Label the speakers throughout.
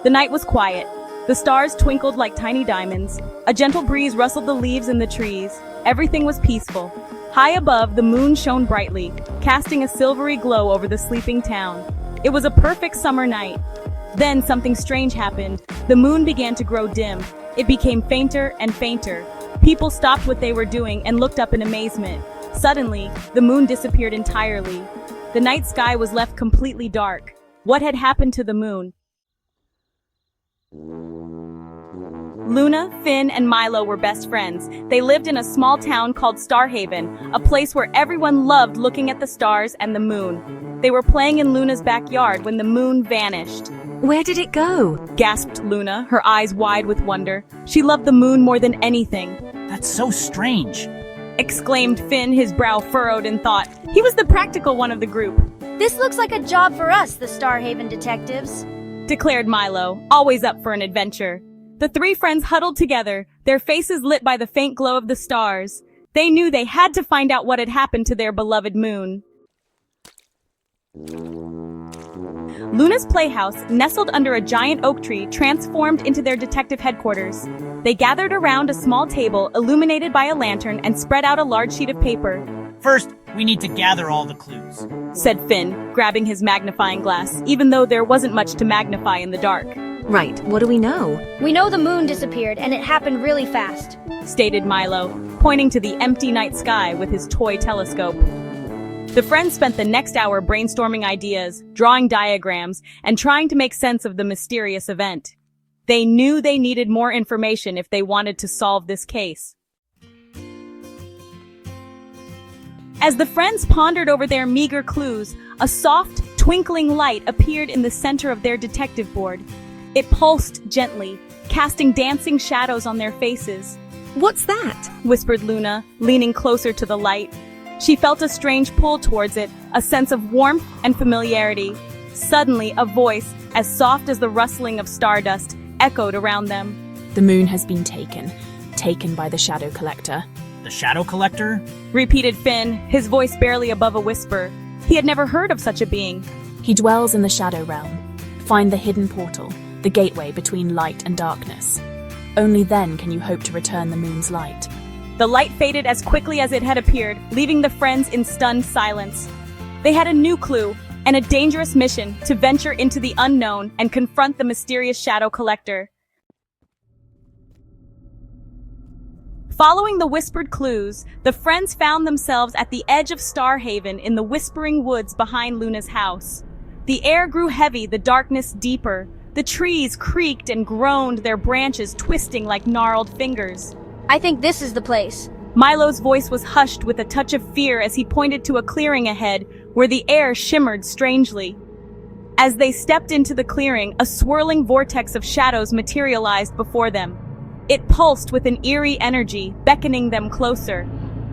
Speaker 1: The night was quiet. The stars twinkled like tiny diamonds. A gentle breeze rustled the leaves in the trees. Everything was peaceful. High above, the moon shone brightly, casting a silvery glow over the sleeping town. It was a perfect summer night. Then something strange happened. The moon began to grow dim. It became fainter and fainter. People stopped what they were doing and looked up in amazement. Suddenly, the moon disappeared entirely. The night sky was left completely dark. What had happened to the moon? Luna, Finn, and Milo were best friends. They lived in a small town called Starhaven, a place where everyone loved looking at the stars and the moon. They were playing in Luna's backyard when the moon vanished.
Speaker 2: Where did it go?
Speaker 1: Gasped Luna, her eyes wide with wonder. She loved the moon more than anything.
Speaker 3: That's so strange.
Speaker 1: Exclaimed Finn, his brow furrowed in thought. He was the practical one of the group.
Speaker 4: This looks like a job for us, the Starhaven detectives.
Speaker 1: Declared Milo, always up for an adventure. The three friends huddled together, their faces lit by the faint glow of the stars. They knew they had to find out what had happened to their beloved moon. Luna's playhouse, nestled under a giant oak tree, transformed into their detective headquarters. They gathered around a small table illuminated by a lantern and spread out a large sheet of paper.
Speaker 3: First, we need to gather all the clues,
Speaker 1: said Finn, grabbing his magnifying glass, even though there wasn't much to magnify in the dark.
Speaker 2: Right, what do we know?
Speaker 4: We know the moon disappeared, and it happened really fast,
Speaker 1: stated Milo, pointing to the empty night sky with his toy telescope. The friends spent the next hour brainstorming ideas, drawing diagrams, and trying to make sense of the mysterious event. They knew they needed more information if they wanted to solve this case. As the friends pondered over their meager clues, a soft, twinkling light appeared in the center of their detective board. It pulsed gently, casting dancing shadows on their faces.
Speaker 2: What's that?
Speaker 1: Whispered Luna, leaning closer to the light. She felt a strange pull towards it, a sense of warmth and familiarity. Suddenly, a voice, as soft as the rustling of stardust, echoed around them.
Speaker 5: The moon has been taken by the Shadow Collector.
Speaker 3: The Shadow Collector?
Speaker 1: Repeated Finn, his voice barely above a whisper. He had never heard of such a being.
Speaker 5: He dwells in the Shadow Realm. Find the hidden portal, the gateway between light and darkness. Only then can you hope to return the moon's light.
Speaker 1: The light faded as quickly as it had appeared, leaving the friends in stunned silence. They had a new clue, and a dangerous mission to venture into the unknown and confront the mysterious Shadow Collector. Following the whispered clues, the friends found themselves at the edge of Starhaven in the whispering woods behind Luna's house. The air grew heavy, the darkness deeper. The trees creaked and groaned, their branches twisting like gnarled fingers.
Speaker 4: I think this is the place.
Speaker 1: Milo's voice was hushed with a touch of fear as he pointed to a clearing ahead where the air shimmered strangely. As they stepped into the clearing, a swirling vortex of shadows materialized before them. It pulsed with an eerie energy, beckoning them closer.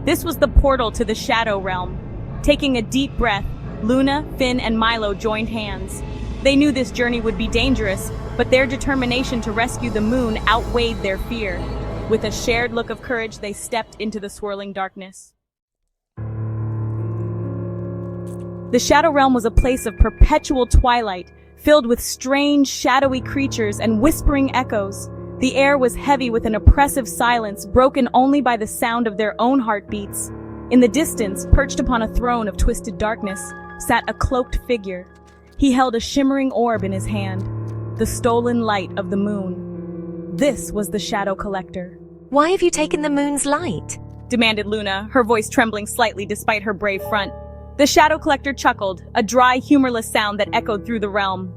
Speaker 1: This was the portal to the Shadow Realm. Taking a deep breath, Luna, Finn, and Milo joined hands. They knew this journey would be dangerous, but their determination to rescue the moon outweighed their fear. With a shared look of courage, they stepped into the swirling darkness. The Shadow Realm was a place of perpetual twilight, filled with strange, shadowy creatures and whispering echoes. The air was heavy with an oppressive silence, broken only by the sound of their own heartbeats. In the distance, perched upon a throne of twisted darkness, sat a cloaked figure. He held a shimmering orb in his hand, the stolen light of the moon. This was the Shadow Collector.
Speaker 2: Why have you taken the moon's light?
Speaker 1: Demanded Luna, her voice trembling slightly despite her brave front. The Shadow Collector chuckled, a dry, humorless sound that echoed through the realm.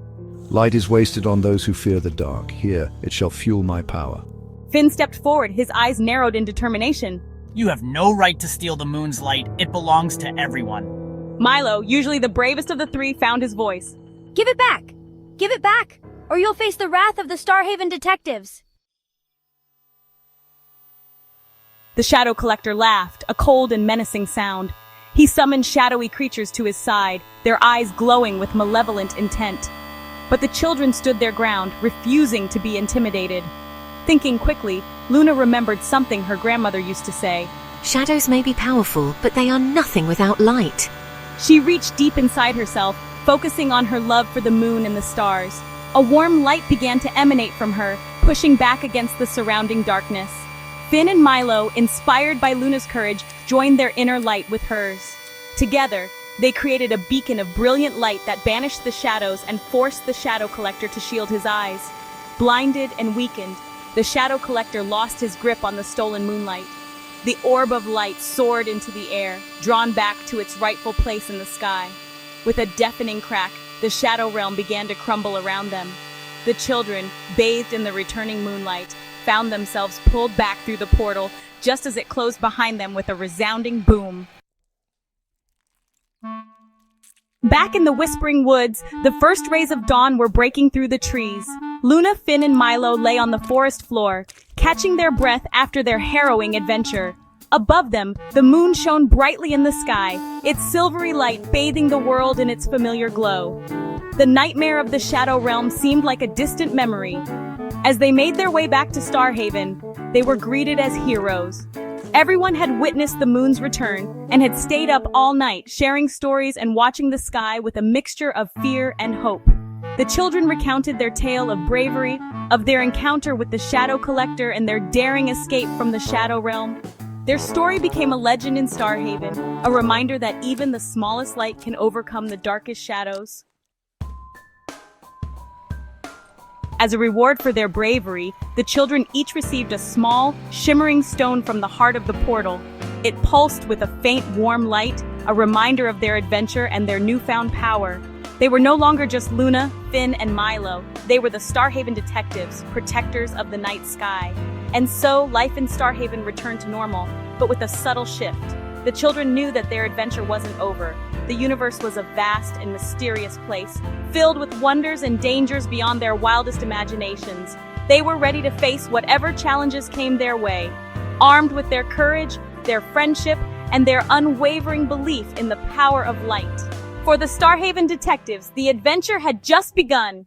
Speaker 6: Light is wasted on those who fear the dark. Here, it shall fuel my power.
Speaker 1: Finn stepped forward, his eyes narrowed in determination.
Speaker 3: You have no right to steal the moon's light. It belongs to everyone.
Speaker 1: Milo, usually the bravest of the three, found his voice.
Speaker 4: Give it back! Give it back, or you'll face the wrath of the Starhaven detectives.
Speaker 1: The Shadow Collector laughed, a cold and menacing sound. He summoned shadowy creatures to his side, their eyes glowing with malevolent intent. But the children stood their ground, refusing to be intimidated. Thinking quickly, Luna remembered something her grandmother used to say.
Speaker 2: Shadows may be powerful, but they are nothing without light.
Speaker 1: She reached deep inside herself, focusing on her love for the moon and the stars. A warm light began to emanate from her, pushing back against the surrounding darkness. Finn and Milo, inspired by Luna's courage, joined their inner light with hers. Together, they created a beacon of brilliant light that banished the shadows and forced the Shadow Collector to shield his eyes. Blinded and weakened, the Shadow Collector lost his grip on the stolen moonlight. The orb of light soared into the air, drawn back to its rightful place in the sky. With a deafening crack, the Shadow Realm began to crumble around them. The children, bathed in the returning moonlight, found themselves pulled back through the portal just as it closed behind them with a resounding boom. Back in the Whispering Woods, the first rays of dawn were breaking through the trees. Luna, Finn, and Milo lay on the forest floor, catching their breath after their harrowing adventure. Above them, the moon shone brightly in the sky, its silvery light bathing the world in its familiar glow. The nightmare of the Shadow Realm seemed like a distant memory. As they made their way back to Starhaven, they were greeted as heroes. Everyone had witnessed the moon's return and had stayed up all night, sharing stories and watching the sky with a mixture of fear and hope. The children recounted their tale of bravery, of their encounter with the Shadow Collector and their daring escape from the Shadow Realm. Their story became a legend in Starhaven, a reminder that even the smallest light can overcome the darkest shadows. As a reward for their bravery, the children each received a small, shimmering stone from the heart of the portal. It pulsed with a faint, warm light, a reminder of their adventure and their newfound power. They were no longer just Luna, Finn, and Milo. They were the Starhaven detectives, protectors of the night sky. And so, life in Starhaven returned to normal, but with a subtle shift. The children knew that their adventure wasn't over. The universe was a vast and mysterious place, filled with wonders and dangers beyond their wildest imaginations. They were ready to face whatever challenges came their way, armed with their courage, their friendship, and their unwavering belief in the power of light. For the Starhaven detectives, the adventure had just begun.